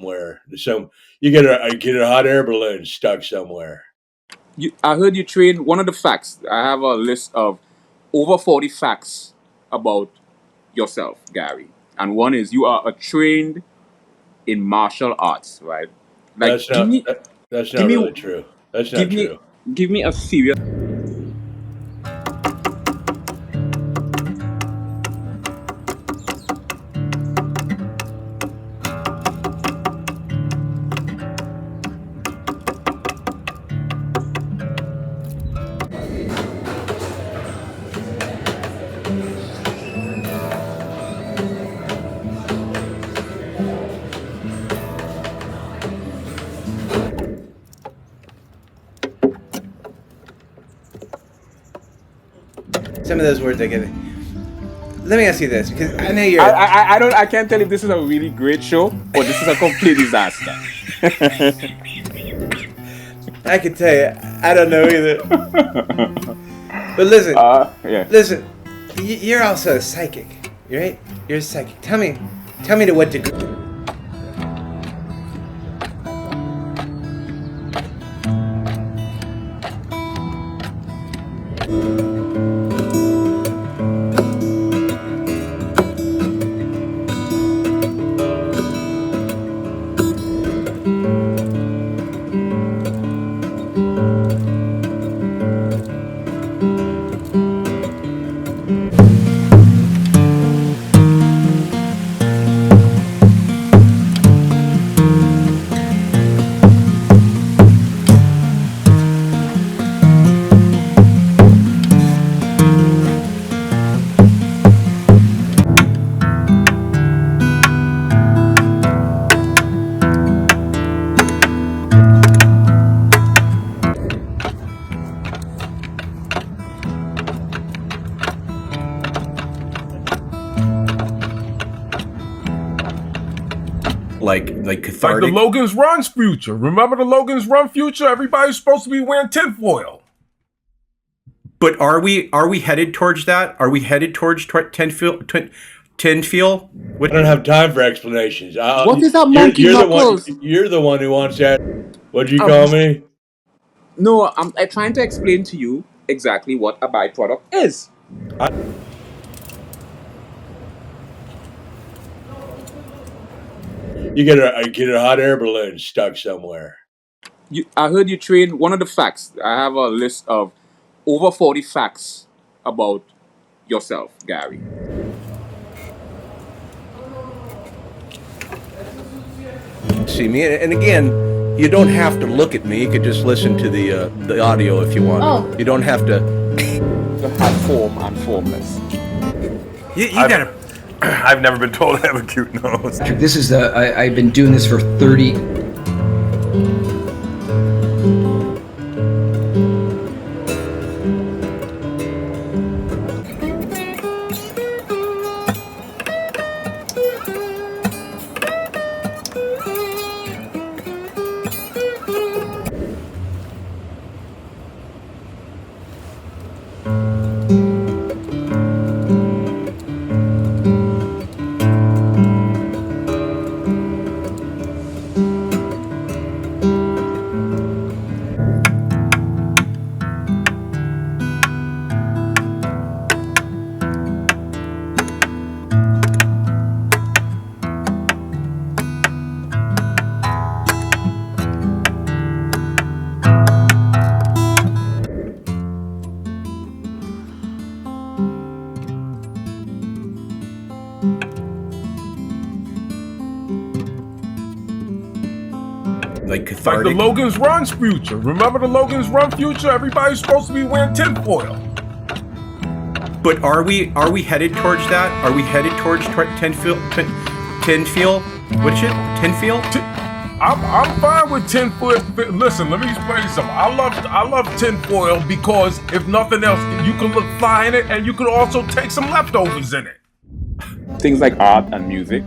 somewhere. You get a hot air balloon stuck somewhere. I heard you train. One of the facts, I have a list of over 40 facts about yourself, Gary. And one is you are trained in martial arts, right? Like, That's not really true. That's not true. Give me a serious. Some of those words I get. Let me ask you this, because I know you're. I can't tell if this is a really great show or this is a complete disaster. I can tell you, I don't know either. But listen, listen, you're also a psychic, right? You're a psychic. Tell me to what degree. Like cathartic. Like the Logan's Run's future. Remember the Logan's Run future? Everybody's supposed to be wearing tinfoil. But are we headed towards that? Are we headed towards tinfoil? I don't have time for explanations. What is that monkey knuckles? You're the one who wants that. What'd you call me? No, I'm trying to explain to you exactly what a byproduct is. You get a hot air balloon stuck somewhere. I heard you train. One of the facts, I have a list of over 40 facts about yourself, Gary. See me, and again, you don't have to look at me. You could just listen to the audio if you want. Oh. You don't have to. Have form and formless. You gotta. I've never been told I have a cute nose. This is I've been doing this for 30. Like cathartic. Like the Logan's Run's future. Remember the Logan's Run future? Everybody's supposed to be wearing tinfoil. But are we headed towards that? Are we headed towards tinfoil? What is it? Tinfoil? I'm fine with tinfoil. Listen, let me explain something. I love tinfoil because if nothing else, you can look fly in it, and you can also take some leftovers in it. Things like art and music,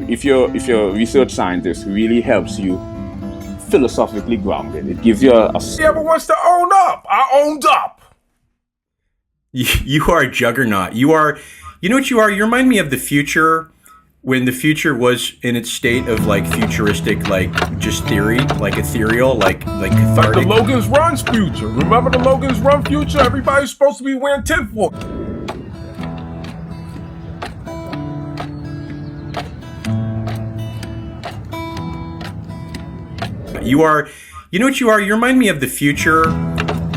if you're a research scientist, really helps you philosophically grounded. It gives you a He ever wants to own up. I owned up. You are a juggernaut. You know what you are? You remind me of the future when the future was in its state of like futuristic, like just theory, like ethereal, like cathartic. Like the Logan's Run's future. Remember the Logan's Run future? Everybody's supposed to be wearing tinfoil. You know what you are? You remind me of the future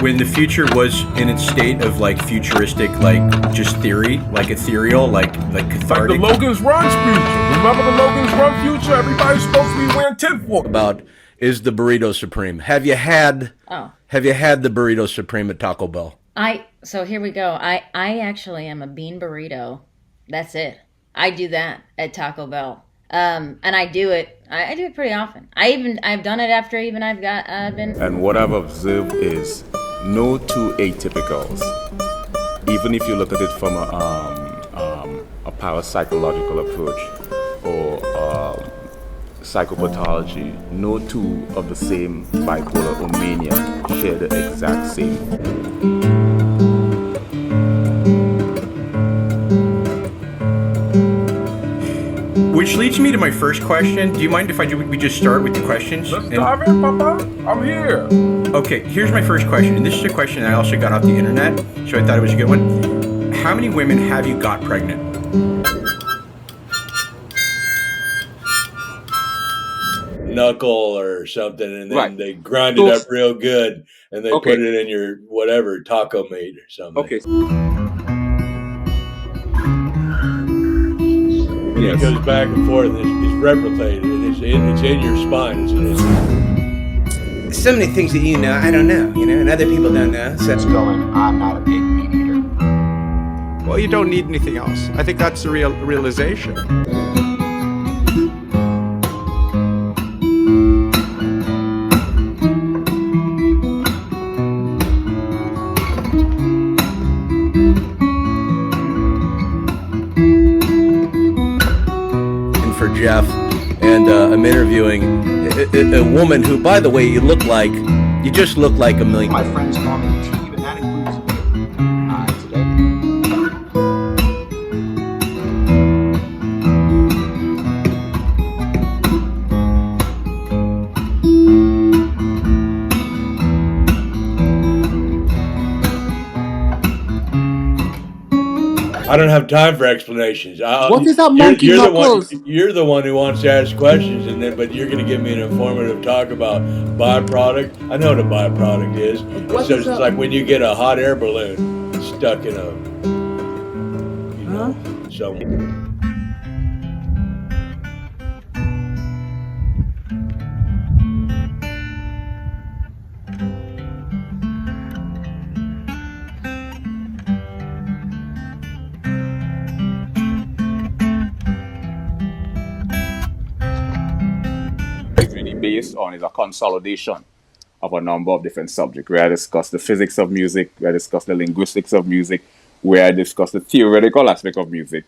when the future was in its state of like futuristic, like just theory, like ethereal, like cathartic. Like the Logan's Run's future. Remember the Logan's Run future? Everybody's supposed to be wearing tinfoil. About is the burrito supreme. Have you had the burrito supreme at Taco Bell? So here we go. I actually am a bean burrito. That's it. I do that at Taco Bell. And I do it pretty often. I've done it after I've been. And what I've observed is no two atypicals. Even if you look at it from a parapsychological approach or psychopathology, no two of the same bipolar or mania share the exact same. Which leads me to my first question. Do you mind if we just start with the questions? Let's dive in, Papa. I'm here. Okay, here's my first question. And this is a question I also got off the internet, so I thought it was a good one. How many women have you got pregnant? Knuckle or something, and then they grind it up real good, and they put it in your whatever taco meat or something. Okay. It goes back and forth. It's replicated. It's in your spine. So many things that you know, I don't know, and other people don't know. So It's going, I'm not a big meat eater. Well, you don't need anything else. I think that's the realization. Jeff, and I'm interviewing a woman who, by the way, you just look like a million. My friends call me T, and that includes me. Today. I don't have time for explanations. What is that monkey knuckles? You're the one who wants to ask questions, but you're going to give me an informative talk about byproduct. I know what a byproduct is. So it's like when you get a hot air balloon stuck in something. Based on is a consolidation of a number of different subjects, where I discuss the physics of music, where I discuss the linguistics of music, where I discuss the theoretical aspect of music.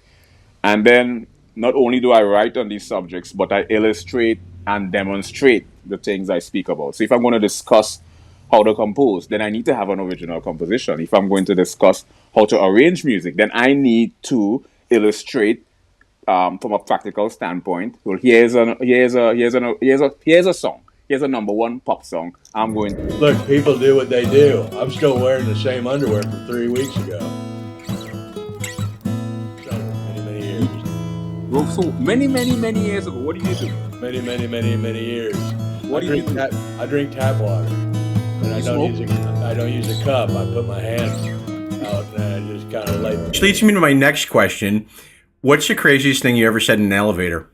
And then not only do I write on these subjects, but I illustrate and demonstrate the things I speak about. So if I'm going to discuss how to compose, then I need to have an original composition. If I'm going to discuss how to arrange music, then I need to illustrate from a practical standpoint. Well, here's a song. Here's a number one pop song. I'm going to look. People do what they do. I'm still wearing the same underwear from 3 weeks ago. Many years. Well, so many years ago. What do you do? Many years. What do you do? I drink tap water, and I don't use a cup. I put my hands out and I just kind of like. Which leads me to my next question. What's the craziest thing you ever said in an elevator?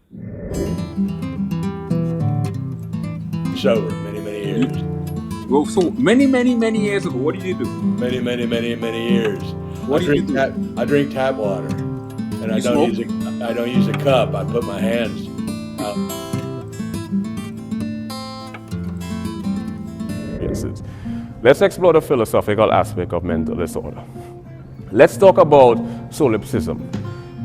Sober, many years. Well, so many years ago. What do you do? Many years. What do you do? I drink tap water, and I don't use a cup. I put my hands out. Yes, let's explore the philosophical aspect of mental disorder. Let's talk about solipsism.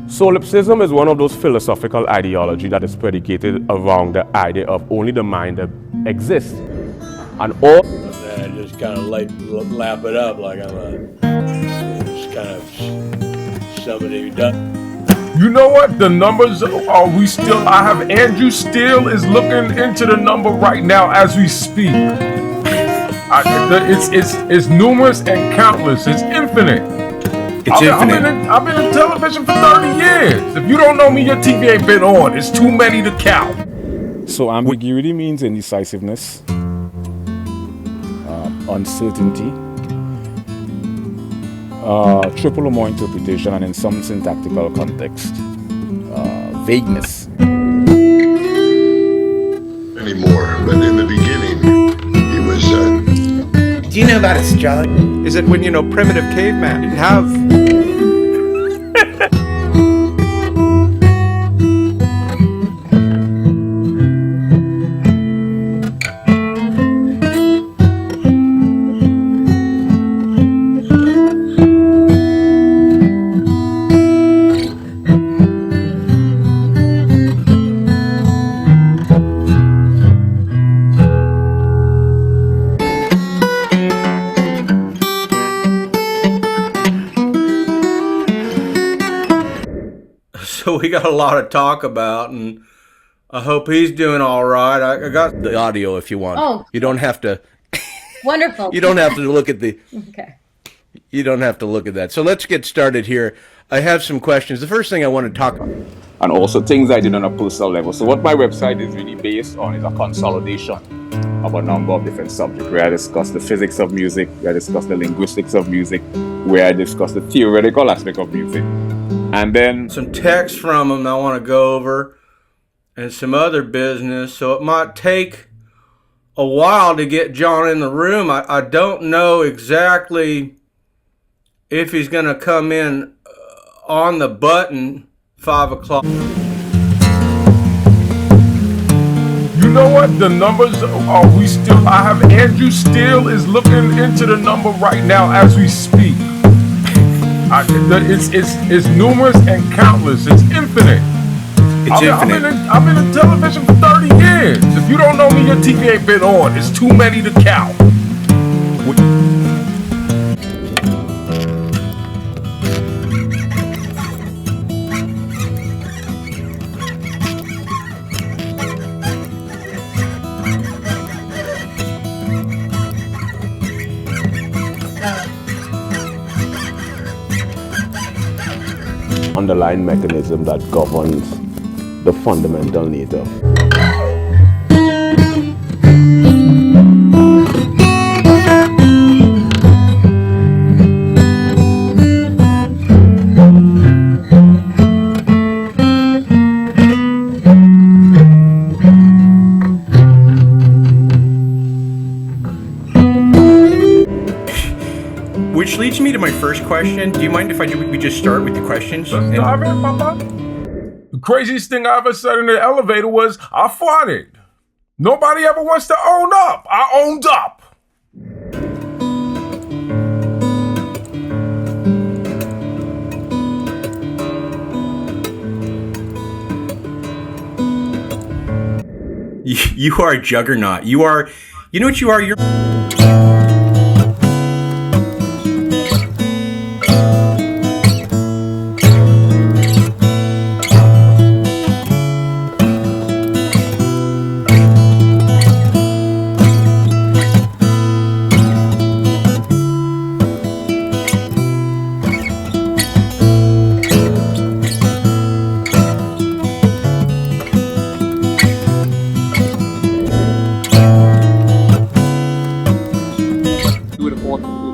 Solipsism is one of those philosophical ideology that is predicated around the idea of only the mind that exists. And all... I just kind of lap it up like I'm just kind of somebody who does. You know what? The numbers are we still? I have Andrew Steele is looking into the number right now as we speak. It's numerous and countless. It's infinite. It's infinite. I've been in television for 30 years. If you don't know me, your TV ain't been on. It's too many to count. So ambiguity means indecisiveness, uncertainty, triple or more interpretation, and in some syntactical context, vagueness. Anymore, but in the beginning, he was. Do you know about astrology? Is it when, primitive caveman didn't have... So we got a lot to talk about, and I hope he's doing all right. I got the audio if you want. Oh. You don't have to. Wonderful. You don't have to look at the. Okay. You don't have to look at that. So let's get started here. I have some questions. The first thing I want to talk about. And also things I did on a personal level. So what my website is really based on is a consolidation of a number of different subjects, where I discuss the physics of music, where I discuss the linguistics of music, where I discuss the theoretical aspect of music. And then some text from him I want to go over, and some other business. So it might take a while to get John in the room. I don't know exactly if he's going to come in on the button 5 o'clock. You know what? The numbers are we still? I have Andrew Steele is looking into the number right now as we speak. It's numerous and countless. It's infinite. It's infinite. I've been in television for 30 years. If you don't know me, your TV ain't been on. It's too many to count. Underlying mechanism that governs the fundamental nature. Which leads me to my first question. Do you mind if we just start with the questions? The craziest thing I ever said in the elevator was, I farted. Nobody ever wants to own up. I owned up. You are a juggernaut. You know what you are? You're...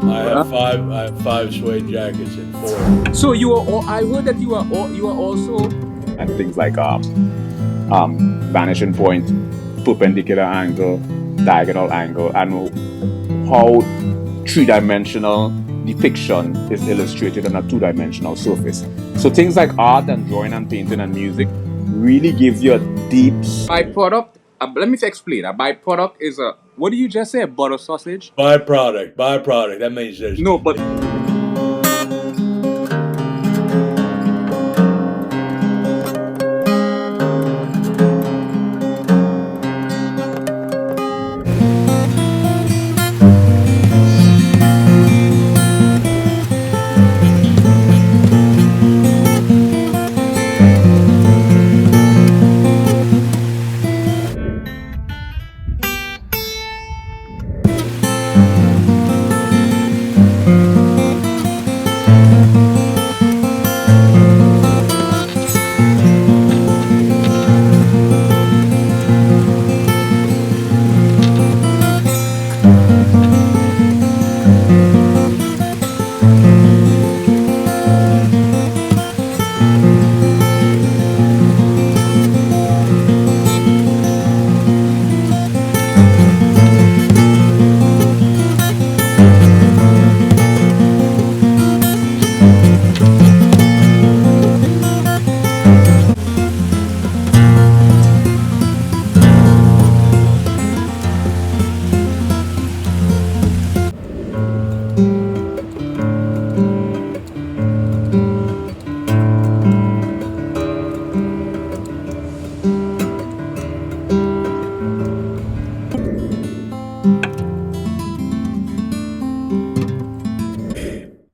I have 5 suede jackets and 4. So I heard that you are also And things like vanishing point, perpendicular angle, diagonal angle, and how 3-dimensional depiction is illustrated on a 2-dimensional surface. So things like art and drawing and painting and music really gives you a deep byproduct. Let me explain. A byproduct is a, what did you just say? A butter sausage? Byproduct. That means there's no, but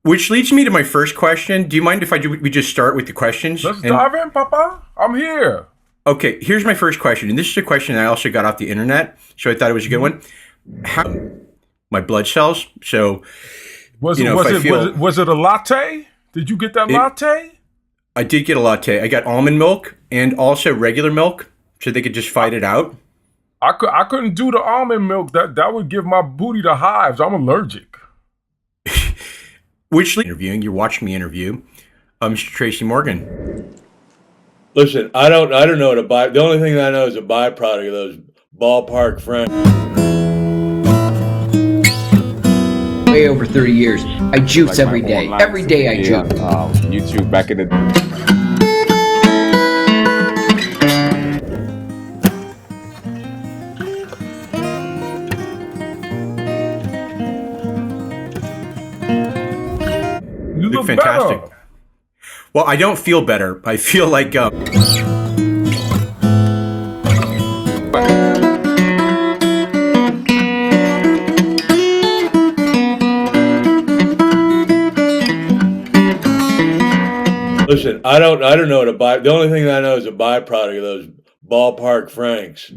Which leads me to my first question. Do you mind if we just start with the questions? Let's dive in, Papa. I'm here. Okay, here's my first question, and this is a question I also got off the internet, so I thought it was a good one. How my blood cells? So, was it a latte? Did you get that latte? I did get a latte. I got almond milk and also regular milk, so they could just fight it out. I couldn't do the almond milk. That would give my booty the hives. I'm allergic. Which interviewing? You're watching me interview, Mr. Tracy Morgan. Listen, I don't know what the only thing that I know is a byproduct of those ballpark friends. Way over 30 years. I juice every day. Every day I juice. YouTube back in the You look fantastic. better. Well, I don't feel better. I feel like Listen, I don't know what the only thing that I know is a byproduct of those ballpark Franks.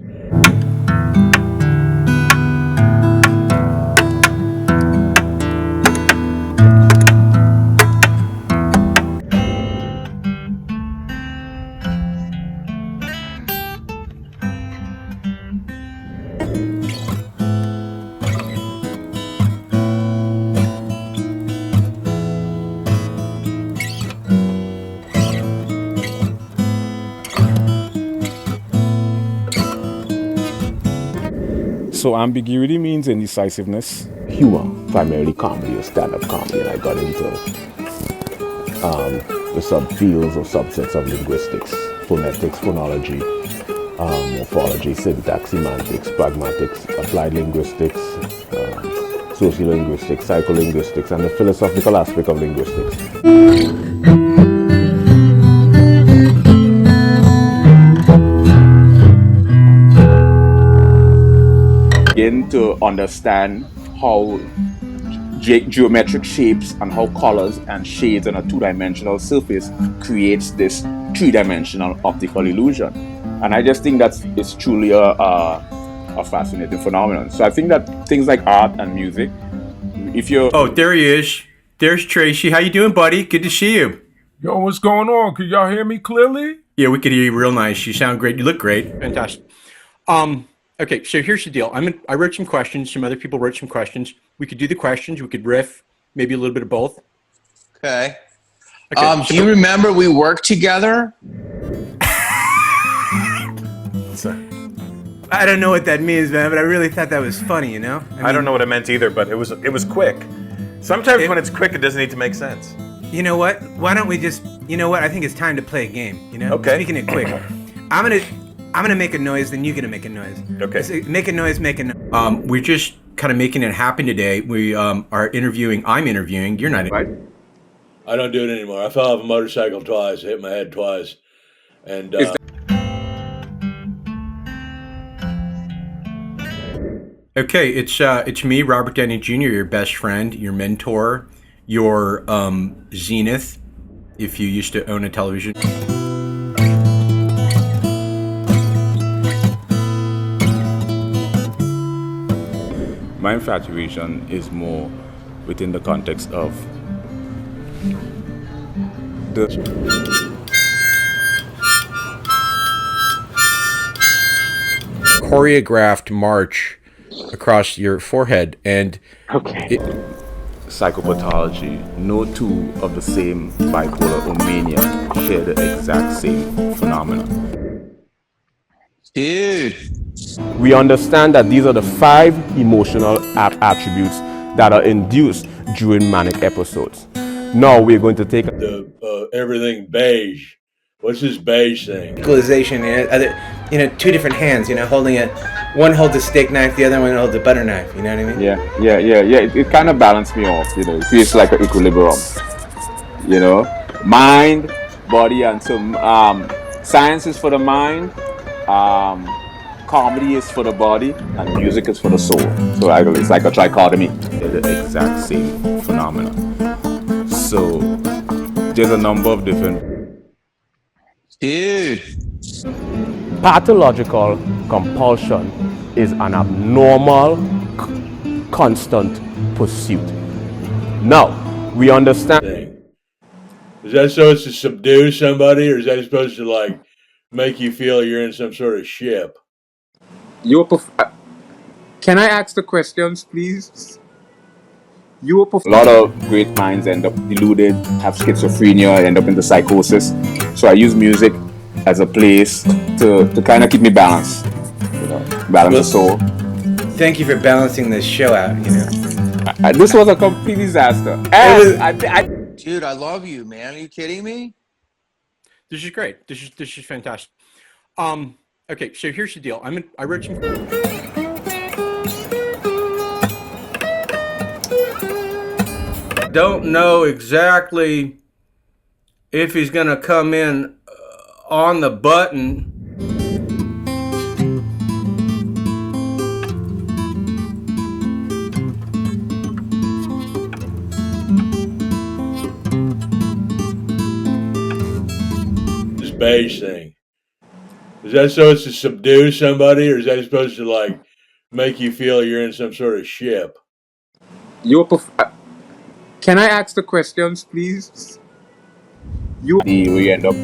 So ambiguity means indecisiveness. Humor, primarily comedy or stand-up comedy, and I got into the subfields or subsets of linguistics, phonetics, phonology, morphology, syntax, semantics, pragmatics, applied linguistics, sociolinguistics, psycholinguistics, and the philosophical aspect of linguistics. Begin to understand how geometric shapes and how colors and shades on a two-dimensional surface creates this three-dimensional optical illusion. And I just think that it's truly a fascinating phenomenon. So I think that things like art and music, if you're... Oh, there he is. There's Tracy. How you doing, buddy? Good to see you. Yo, what's going on? Can y'all hear me clearly? Yeah, we could hear you real nice. You sound great. You look great. Fantastic. Okay, so here's the deal. I wrote some questions. Some other people wrote some questions. We could do the questions. We could riff, maybe a little bit of both. Okay. Do you remember we worked together? I don't know what that means, man, but I really thought that was funny, you know? I don't know what it meant either, but it was quick. Sometimes when it's quick, it doesn't need to make sense. You know what? Why don't we just, you know what? I think it's time to play a game, you know? Okay. Speaking it quick. I'm gonna make a noise, then you're gonna make a noise. Okay. So make a noise, make a noise. We're just kind of making it happen today. We are interviewing. I'm interviewing. You're not. Right? I don't do it anymore. I fell off a motorcycle twice, hit my head twice, and. Okay, it's me, Robert Downey Jr., your best friend, your mentor, your zenith, if you used to own a television. My infatuation is more within the context of the choreographed march across your forehead, and psychopathology. No two of the same bipolar or mania share the exact same phenomena. Dude. We understand that these are the 5 emotional attributes that are induced during manic episodes. Now we're going to take the everything beige. What's this beige thing? Equalization, you know, two different hands, you know, holding one holds a steak knife, the other one holds a butter knife, you know what I mean? Yeah. It kind of balanced me off, you know. It feels like an equilibrium, you know. Mind, body, and so science is for the mind. Comedy is for the body, and music is for the soul. So it's like a trichotomy. They're the exact same phenomena. So there's a number of different. Dude. Pathological compulsion is an abnormal, constant pursuit. Now, we understand. Is that supposed to subdue somebody, or is that supposed to, like, make you feel you're in some sort of ship? Can I ask the questions, please? A lot of great minds end up deluded, have schizophrenia, end up into psychosis. So I use music as a place to kind of keep me balanced, balance the soul. Thank you for balancing this show out, you know. This was a complete disaster. Dude, I love you, man. Are you kidding me? This is great. This is fantastic. Okay, so here's the deal. I wrote some. Don't know exactly if he's going to come in on the button. This beige thing. Is that supposed to subdue somebody, or is that supposed to, like, make you feel you're in some sort of ship? Can I ask the questions, please? We end up,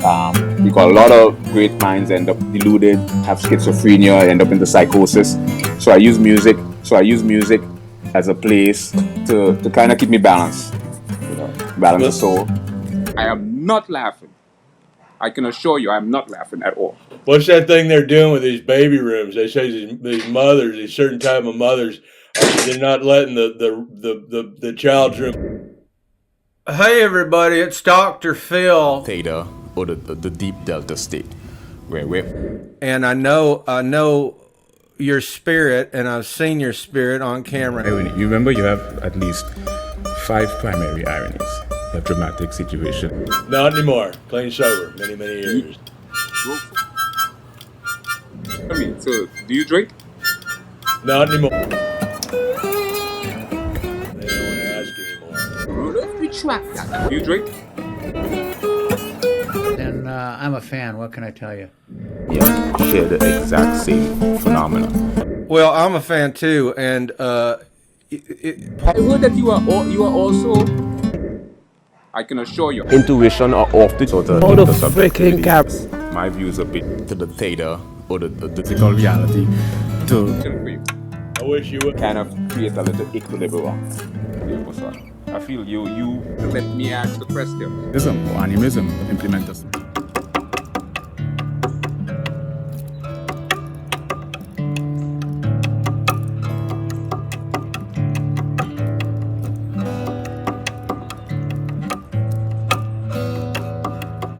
because a lot of great minds end up deluded, have schizophrenia, end up into psychosis. So I use music as a place to kind of keep me balanced, balance the soul. I am not laughing. I can assure you, I'm not laughing at all. What's that thing they're doing with these baby rooms? They say these mothers, these certain type of mothers, they're not letting the child's room. Hey everybody, it's Dr. Phil. Theta, or the deep delta state, where and I know your spirit, and I've seen your spirit on camera. You remember you have at least 5 primary ironies. A dramatic situation. Not anymore. Clean sober. Many years. So do you drink? Not anymore. They don't want to ask anymore. Retract that. Do you drink? And I'm a fan. What can I tell you? Yeah, share the exact same phenomena. Well, I'm a fan too, and I heard that you are also. I can assure you. Intuition or off the freaking caps. My views are big to the theta or the physical reality. I wish you would kind of create a little equilibrium. I feel you let me ask the question. Animism implement us.